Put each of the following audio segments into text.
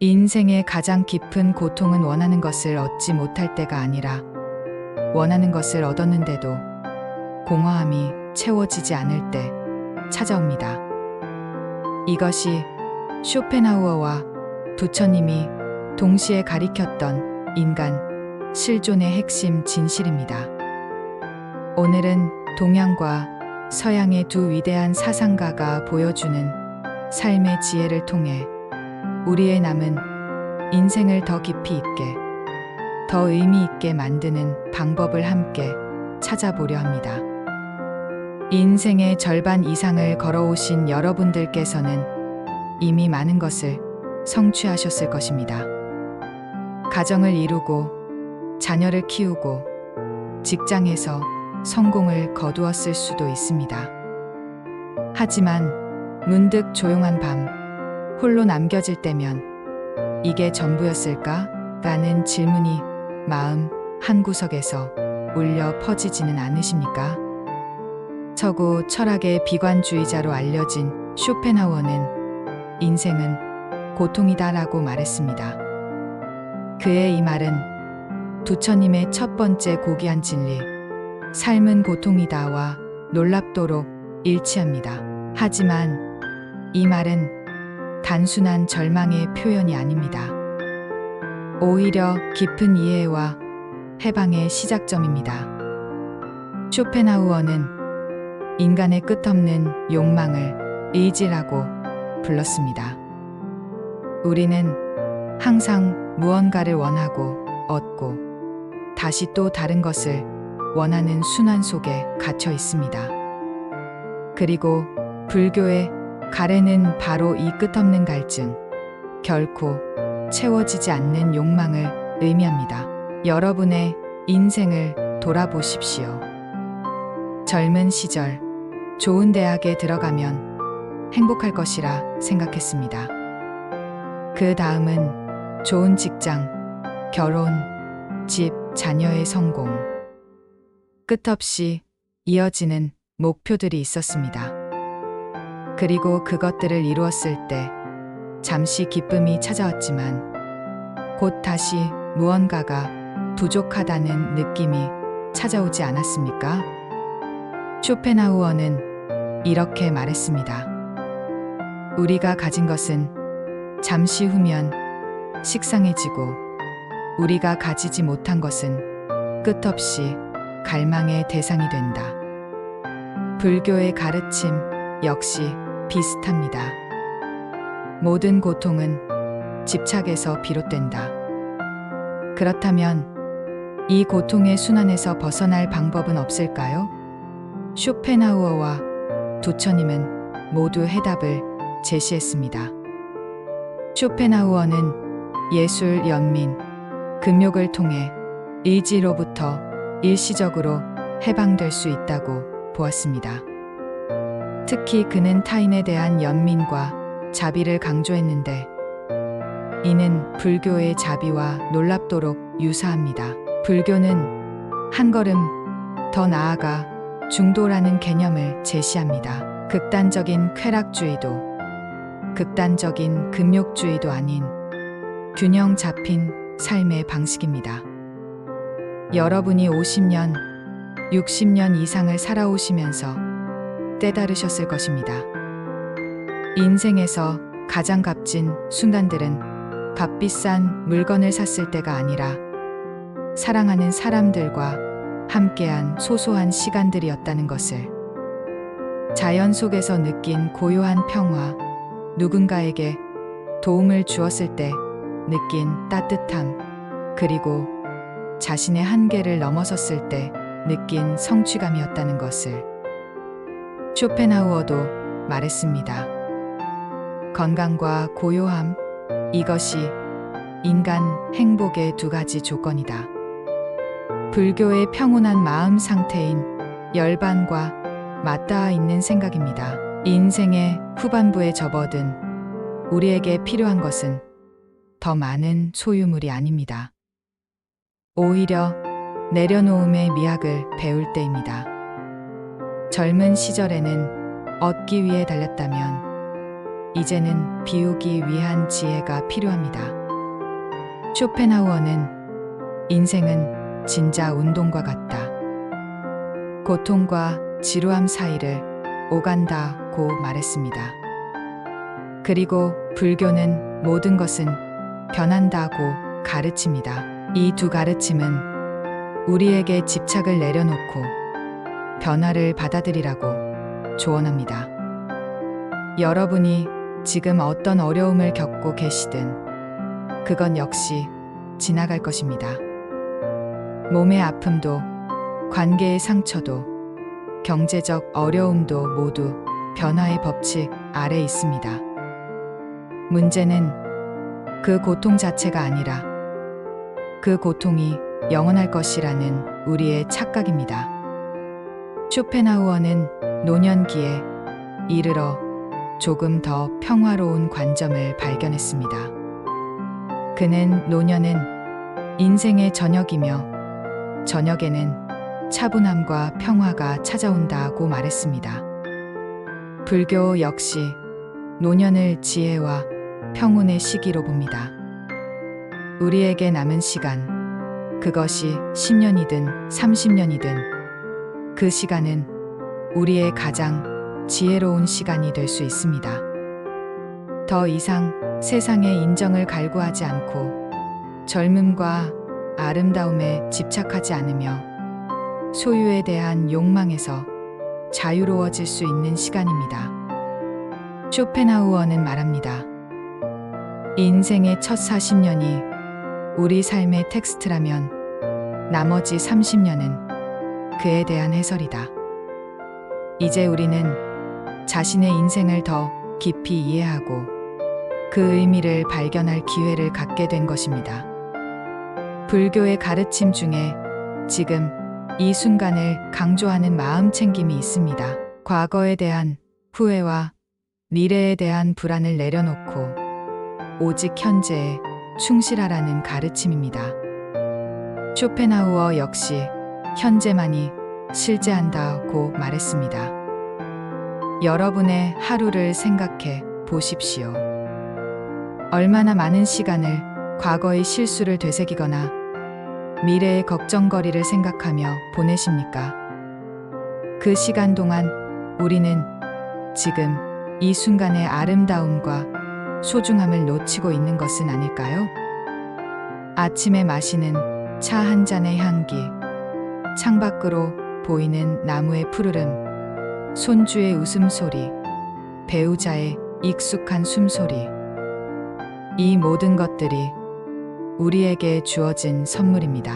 인생의 가장 깊은 고통은 원하는 것을 얻지 못할 때가 아니라 원하는 것을 얻었는데도 공허함이 채워지지 않을 때 찾아옵니다. 이것이 쇼펜하우어와 부처님이 동시에 가리켰던 인간 실존의 핵심 진실입니다. 오늘은 동양과 서양의 두 위대한 사상가가 보여주는 삶의 지혜를 통해 우리의 남은 인생을 더 깊이 있게, 더 의미 있게 만드는 방법을 함께 찾아보려 합니다. 인생의 절반 이상을 걸어오신 여러분들께서는 이미 많은 것을 성취하셨을 것입니다. 가정을 이루고 자녀를 키우고 직장에서 성공을 거두었을 수도 있습니다. 하지만 문득 조용한 밤 홀로 남겨질 때면 이게 전부였을까? 라는 질문이 마음 한구석에서 울려 퍼지지는 않으십니까? 서구 철학의 비관주의자로 알려진 쇼펜하우어는 인생은 고통이다라고 말했습니다. 그의 이 말은 부처님의 첫 번째 고귀한 진리, 삶은 고통이다와 놀랍도록 일치합니다. 하지만 이 말은 단순한 절망의 표현이 아닙니다. 오히려 깊은 이해와 해방의 시작점입니다. 쇼펜하우어는 인간의 끝없는 욕망을 의지라고 불렀습니다. 우리는 항상 무언가를 원하고 얻고 다시 또 다른 것을 원하는 순환 속에 갇혀 있습니다. 그리고 불교의 가래는 바로 이 끝없는 갈증, 결코 채워지지 않는 욕망을 의미합니다. 여러분의 인생을 돌아보십시오. 젊은 시절, 좋은 대학에 들어가면 행복할 것이라 생각했습니다. 그 다음은 좋은 직장, 결혼, 집, 자녀의 성공. 끝없이 이어지는 목표들이 있었습니다. 그리고 그것들을 이루었을 때 잠시 기쁨이 찾아왔지만 곧 다시 무언가가 부족하다는 느낌이 찾아오지 않았습니까? 쇼펜하우어는 이렇게 말했습니다. 우리가 가진 것은 잠시 후면 식상해지고 우리가 가지지 못한 것은 끝없이 갈망의 대상이 된다. 불교의 가르침 역시 비슷합니다. 모든 고통은 집착에서 비롯된다. 그렇다면 이 고통의 순환에서 벗어날 방법은 없을까요? 쇼펜하우어와 부처님은 모두 해답을 제시했습니다. 쇼펜하우어는 예술, 연민, 금욕을 통해 의지로부터 일시적으로 해방될 수 있다고 보았습니다. 특히 그는 타인에 대한 연민과 자비를 강조했는데 이는 불교의 자비와 놀랍도록 유사합니다. 불교는 한 걸음 더 나아가 중도라는 개념을 제시합니다. 극단적인 쾌락주의도 극단적인 금욕주의도 아닌 균형 잡힌 삶의 방식입니다. 여러분이 50년, 60년 이상을 살아오시면서 깨달으셨을 것입니다. 인생에서 가장 값진 순간들은 값비싼 물건을 샀을 때가 아니라 사랑하는 사람들과 함께한 소소한 시간들이었다는 것을, 자연 속에서 느낀 고요한 평화, 누군가에게 도움을 주었을 때 느낀 따뜻함, 그리고 자신의 한계를 넘어섰을 때 느낀 성취감이었다는 것을 쇼펜하우어도 말했습니다. 건강과 고요함, 이것이 인간 행복의 두 가지 조건이다. 불교의 평온한 마음 상태인 열반과 맞닿아 있는 생각입니다. 인생의 후반부에 접어든 우리에게 필요한 것은 더 많은 소유물이 아닙니다. 오히려 내려놓음의 미학을 배울 때입니다. 젊은 시절에는 얻기 위해 달렸다면 이제는 비우기 위한 지혜가 필요합니다. 쇼펜하우어는 인생은 진짜 운동과 같다. 고통과 지루함 사이를 오간다고 말했습니다. 그리고 불교는 모든 것은 변한다고 가르칩니다. 이 두 가르침은 우리에게 집착을 내려놓고 변화를 받아들이라고 조언합니다. 여러분이 지금 어떤 어려움을 겪고 계시든 그건 역시 지나갈 것입니다. 몸의 아픔도, 관계의 상처도, 경제적 어려움도 모두 변화의 법칙 아래 있습니다. 문제는 그 고통 자체가 아니라 그 고통이 영원할 것이라는 우리의 착각입니다. 쇼펜하우어는 노년기에 이르러 조금 더 평화로운 관점을 발견했습니다. 그는 노년은 인생의 저녁이며 저녁에는 차분함과 평화가 찾아온다고 말했습니다. 불교 역시 노년을 지혜와 평온의 시기로 봅니다. 우리에게 남은 시간, 그것이 10년이든 30년이든 그 시간은 우리의 가장 지혜로운 시간이 될 수 있습니다. 더 이상 세상의 인정을 갈구하지 않고 젊음과 아름다움에 집착하지 않으며 소유에 대한 욕망에서 자유로워질 수 있는 시간입니다. 쇼펜하우어는 말합니다. 인생의 첫 40년이 우리 삶의 텍스트라면 나머지 30년은 그에 대한 해설이다. 이제 우리는 자신의 인생을 더 깊이 이해하고 그 의미를 발견할 기회를 갖게 된 것입니다. 불교의 가르침 중에 지금 이 순간을 강조하는 마음 챙김이 있습니다. 과거에 대한 후회와 미래에 대한 불안을 내려놓고 오직 현재에 충실하라는 가르침입니다. 쇼펜하우어 역시 현재만이 실재한다고 말했습니다. 여러분의 하루를 생각해 보십시오. 얼마나 많은 시간을 과거의 실수를 되새기거나 미래의 걱정거리를 생각하며 보내십니까? 그 시간 동안 우리는 지금 이 순간의 아름다움과 소중함을 놓치고 있는 것은 아닐까요? 아침에 마시는 차 한 잔의 향기, 창밖으로 보이는 나무의 푸르름, 손주의 웃음소리, 배우자의 익숙한 숨소리. 이 모든 것들이 우리에게 주어진 선물입니다.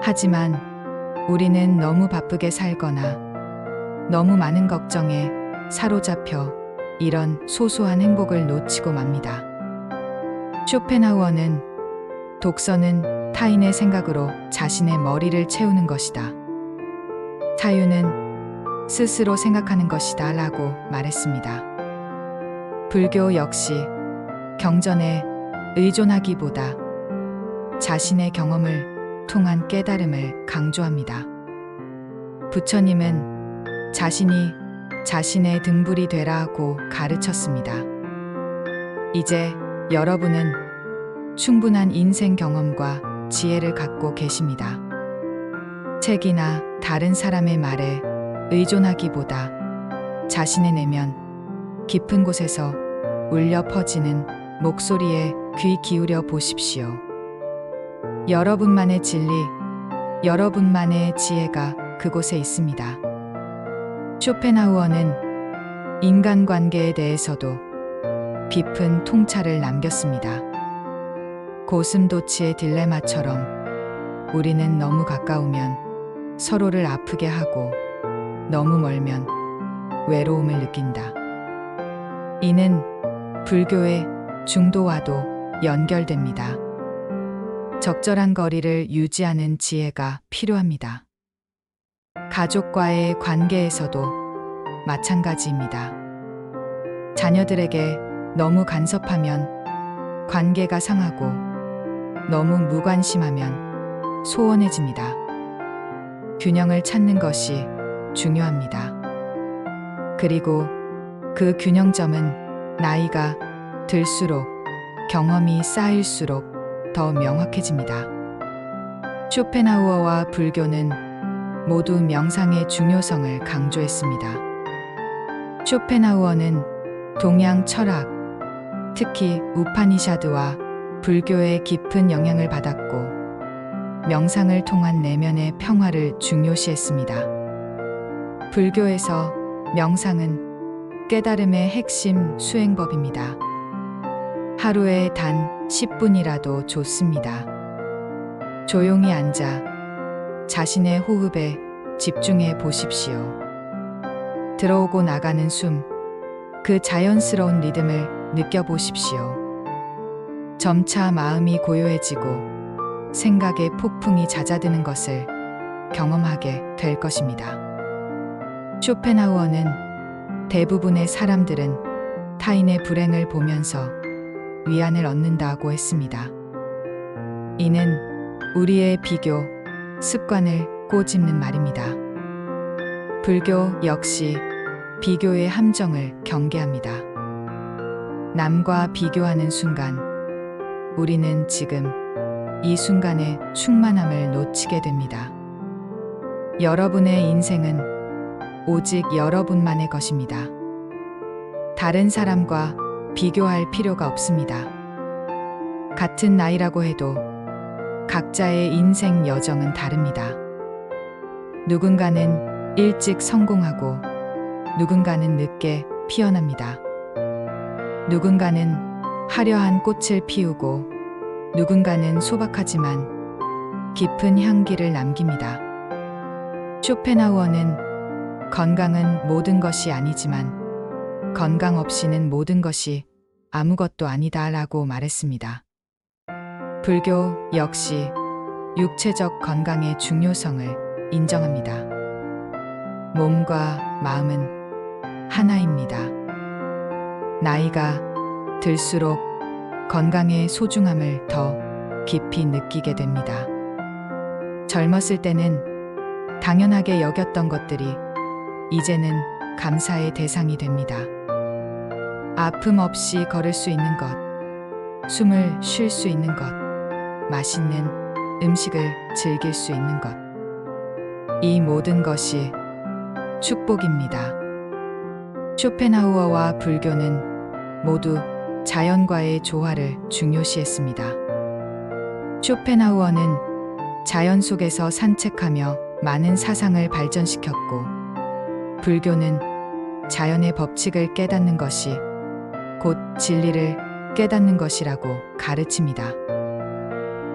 하지만 우리는 너무 바쁘게 살거나 너무 많은 걱정에 사로잡혀 이런 소소한 행복을 놓치고 맙니다. 쇼펜하우어는 독서는 타인의 생각으로 자신의 머리를 채우는 것이다. 자유는 스스로 생각하는 것이다 라고 말했습니다. 불교 역시 경전에 의존하기보다 자신의 경험을 통한 깨달음을 강조합니다. 부처님은 자신이 자신의 등불이 되라고 가르쳤습니다. 이제 여러분은 충분한 인생 경험과 지혜를 갖고 계십니다. 책이나 다른 사람의 말에 의존하기보다 자신의 내면 깊은 곳에서 울려 퍼지는 목소리에 귀 기울여 보십시오. 여러분만의 진리, 여러분만의 지혜가 그곳에 있습니다. 쇼펜하우어는 인간관계에 대해서도 깊은 통찰을 남겼습니다. 고슴도치의 딜레마처럼 우리는 너무 가까우면 서로를 아프게 하고 너무 멀면 외로움을 느낀다. 이는 불교의 중도와도 연결됩니다. 적절한 거리를 유지하는 지혜가 필요합니다. 가족과의 관계에서도 마찬가지입니다. 자녀들에게 너무 간섭하면 관계가 상하고 너무 무관심하면 소원해집니다. 균형을 찾는 것이 중요합니다. 그리고 그 균형점은 나이가 들수록 경험이 쌓일수록 더 명확해집니다. 쇼펜하우어와 불교는 모두 명상의 중요성을 강조했습니다. 쇼펜하우어는 동양 철학, 특히 우파니샤드와 불교의 깊은 영향을 받았고 명상을 통한 내면의 평화를 중요시했습니다. 불교에서 명상은 깨달음의 핵심 수행법입니다. 하루에 단 10분이라도 좋습니다. 조용히 앉아 자신의 호흡에 집중해 보십시오. 들어오고 나가는 숨, 그 자연스러운 리듬을 느껴보십시오. 점차 마음이 고요해지고 생각의 폭풍이 잦아드는 것을 경험하게 될 것입니다. 쇼펜하우어는 대부분의 사람들은 타인의 불행을 보면서 위안을 얻는다고 했습니다. 이는 우리의 비교, 습관을 꼬집는 말입니다. 불교 역시 비교의 함정을 경계합니다. 남과 비교하는 순간, 우리는 지금 이 순간의 충만함을 놓치게 됩니다. 여러분의 인생은 오직 여러분만의 것입니다. 다른 사람과 비교할 필요가 없습니다. 같은 나이라고 해도 각자의 인생 여정은 다릅니다. 누군가는 일찍 성공하고 누군가는 늦게 피어납니다. 누군가는 화려한 꽃을 피우고 누군가는 소박하지만 깊은 향기를 남깁니다. 쇼펜하우어는 건강은 모든 것이 아니지만 건강 없이는 모든 것이 아무것도 아니다라고 말했습니다. 불교 역시 육체적 건강의 중요성을 인정합니다. 몸과 마음은 하나입니다. 나이가 들수록 건강의 소중함을 더 깊이 느끼게 됩니다. 젊었을 때는 당연하게 여겼던 것들이 이제는 감사의 대상이 됩니다. 아픔 없이 걸을 수 있는 것, 숨을 쉴 수 있는 것, 맛있는 음식을 즐길 수 있는 것. 이 모든 것이 축복입니다. 쇼펜하우어와 불교는 모두 자연과의 조화를 중요시했습니다. 쇼펜하우어는 자연 속에서 산책하며 많은 사상을 발전시켰고, 불교는 자연의 법칙을 깨닫는 것이 곧 진리를 깨닫는 것이라고 가르칩니다.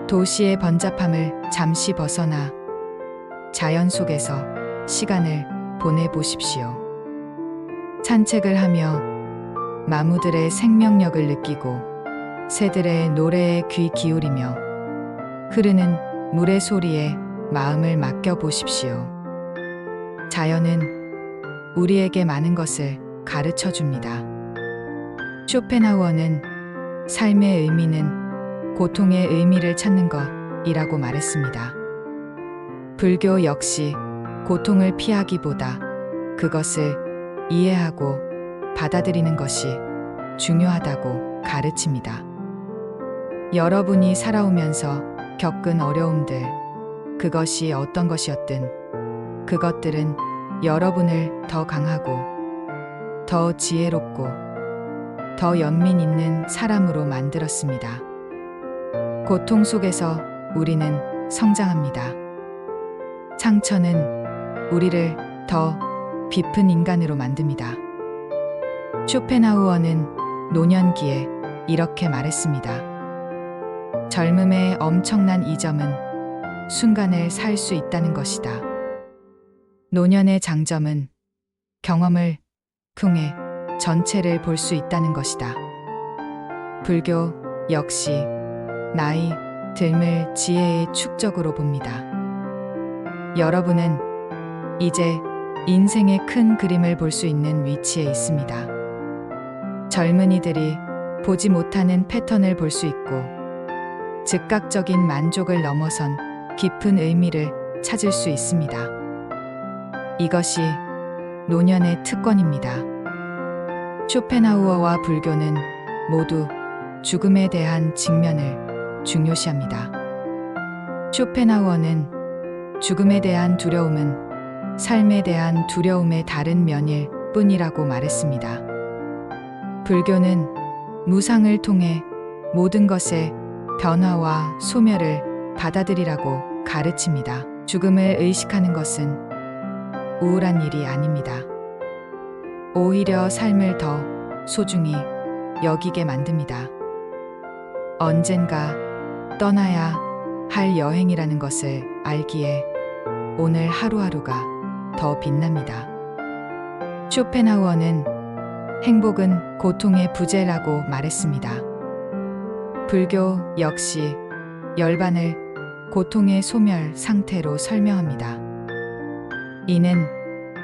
도시의 번잡함을 잠시 벗어나 자연 속에서 시간을 보내보십시오. 산책을 하며 나무들의 생명력을 느끼고 새들의 노래에 귀 기울이며 흐르는 물의 소리에 마음을 맡겨보십시오. 자연은 우리에게 많은 것을 가르쳐 줍니다. 쇼펜하우어는 삶의 의미는 고통의 의미를 찾는 것이라고 말했습니다. 불교 역시 고통을 피하기보다 그것을 이해하고 받아들이는 것이 중요하다고 가르칩니다. 여러분이 살아오면서 겪은 어려움들, 그것이 어떤 것이었든 그것들은 여러분을 더 강하고 더 지혜롭고 더 연민 있는 사람으로 만들었습니다. 고통 속에서 우리는 성장합니다. 상처는 우리를 더 깊은 인간으로 만듭니다. 쇼펜하우어는 노년기에 이렇게 말했습니다. 젊음의 엄청난 이점은 순간을 살 수 있다는 것이다. 노년의 장점은 경험을 통해 전체를 볼 수 있다는 것이다. 불교 역시 나이 듦을 지혜의 축적으로 봅니다. 여러분은 이제 인생의 큰 그림을 볼 수 있는 위치에 있습니다. 젊은이들이 보지 못하는 패턴을 볼 수 있고 즉각적인 만족을 넘어선 깊은 의미를 찾을 수 있습니다. 이것이 노년의 특권입니다. 쇼펜하우어와 불교는 모두 죽음에 대한 직면을 중요시합니다. 쇼펜하우어는 죽음에 대한 두려움은 삶에 대한 두려움의 다른 면일 뿐이라고 말했습니다. 불교는 무상을 통해 모든 것의 변화와 소멸을 받아들이라고 가르칩니다. 죽음을 의식하는 것은 우울한 일이 아닙니다. 오히려 삶을 더 소중히 여기게 만듭니다. 언젠가 떠나야 할 여행이라는 것을 알기에 오늘 하루하루가 더 빛납니다. 쇼펜하우어는 행복은 고통의 부재라고 말했습니다. 불교 역시 열반을 고통의 소멸 상태로 설명합니다. 이는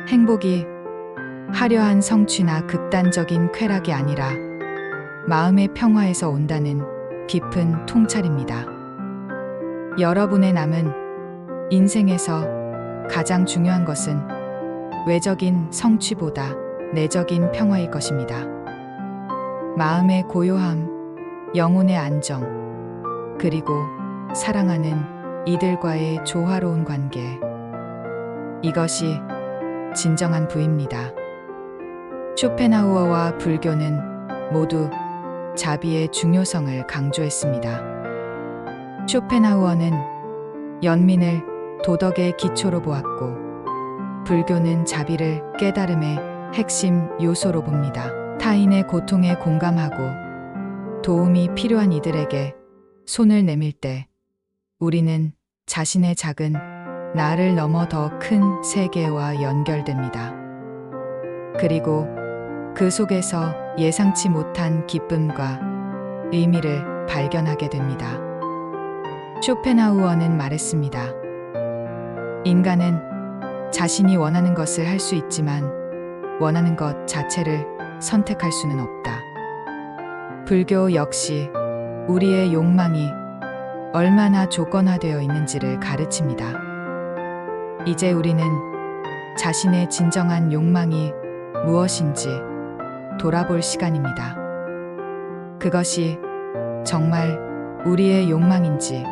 행복이 화려한 성취나 극단적인 쾌락이 아니라 마음의 평화에서 온다는 깊은 통찰입니다. 여러분의 남은 인생에서 가장 중요한 것은 외적인 성취보다 내적인 평화일 것입니다. 마음의 고요함, 영혼의 안정, 그리고 사랑하는 이들과의 조화로운 관계. 이것이 진정한 부입니다. 쇼펜하우어와 불교는 모두 자비의 중요성을 강조했습니다. 쇼펜하우어는 연민을 도덕의 기초로 보았고, 불교는 자비를 깨달음의 핵심 요소로 봅니다. 타인의 고통에 공감하고 도움이 필요한 이들에게 손을 내밀 때 우리는 자신의 작은 나를 넘어 더 큰 세계와 연결됩니다. 그리고 그 속에서 예상치 못한 기쁨과 의미를 발견하게 됩니다. 쇼펜하우어는 말했습니다. 인간은 자신이 원하는 것을 할 수 있지만 원하는 것 자체를 선택할 수는 없다. 불교 역시 우리의 욕망이 얼마나 조건화되어 있는지를 가르칩니다. 이제 우리는 자신의 진정한 욕망이 무엇인지 돌아볼 시간입니다. 그것이 정말 우리의 욕망인지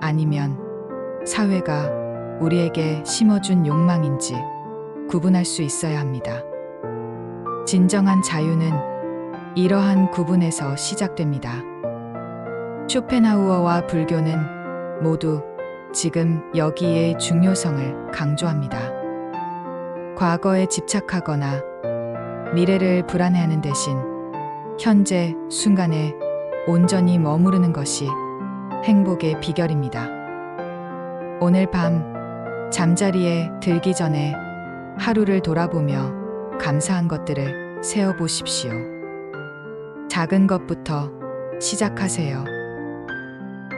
아니면 사회가 우리에게 심어준 욕망인지 구분할 수 있어야 합니다. 진정한 자유는 이러한 구분에서 시작됩니다. 쇼펜하우어와 불교는 모두 지금 여기의 중요성을 강조합니다. 과거에 집착하거나 미래를 불안해하는 대신 현재 순간에 온전히 머무르는 것이 행복의 비결입니다. 오늘 밤 잠자리에 들기 전에 하루를 돌아보며 감사한 것들을 세어보십시오. 작은 것부터 시작하세요.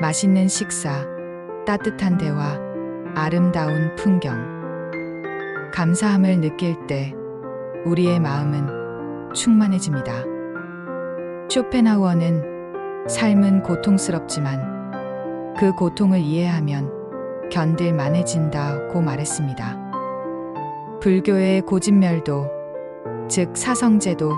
맛있는 식사, 따뜻한 대화, 아름다운 풍경. 감사함을 느낄 때 우리의 마음은 충만해집니다. 쇼펜하우어는 삶은 고통스럽지만 그 고통을 이해하면 견딜 만해진다고 말했습니다. 불교의 고진멸도, 즉 사성제도,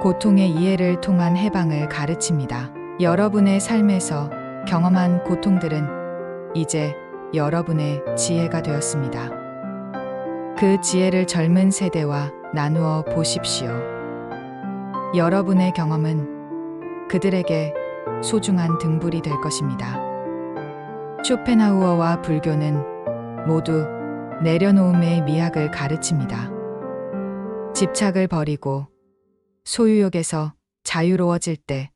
고통의 이해를 통한 해방을 가르칩니다. 여러분의 삶에서 경험한 고통들은 이제 여러분의 지혜가 되었습니다. 그 지혜를 젊은 세대와 나누어 보십시오. 여러분의 경험은 그들에게 소중한 등불이 될 것입니다. 쇼펜하우어와 불교는 모두 내려놓음의 미학을 가르칩니다. 집착을 버리고 소유욕에서 자유로워질 때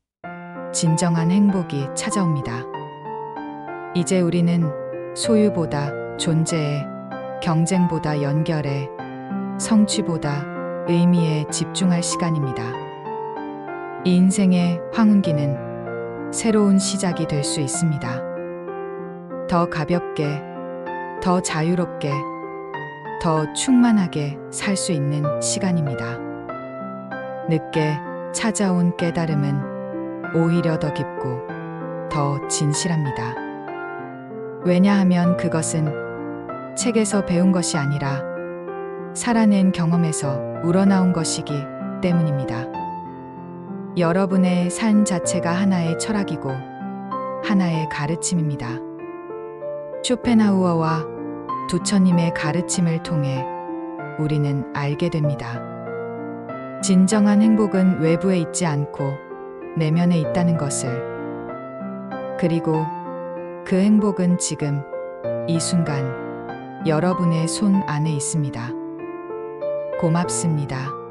진정한 행복이 찾아옵니다. 이제 우리는 소유보다 존재에, 경쟁보다 연결에, 성취보다 의미에 집중할 시간입니다. 이 인생의 황혼기는 새로운 시작이 될 수 있습니다. 더 가볍게, 더 자유롭게, 더 충만하게 살 수 있는 시간입니다. 늦게 찾아온 깨달음은 오히려 더 깊고 더 진실합니다. 왜냐하면 그것은 책에서 배운 것이 아니라 살아낸 경험에서 우러나온 것이기 때문입니다. 여러분의 삶 자체가 하나의 철학이고 하나의 가르침입니다. 쇼펜하우어와 부처님의 가르침을 통해 우리는 알게 됩니다. 진정한 행복은 외부에 있지 않고 내면에 있다는 것을. 그리고 그 행복은 지금 이 순간 여러분의 손 안에 있습니다. 고맙습니다.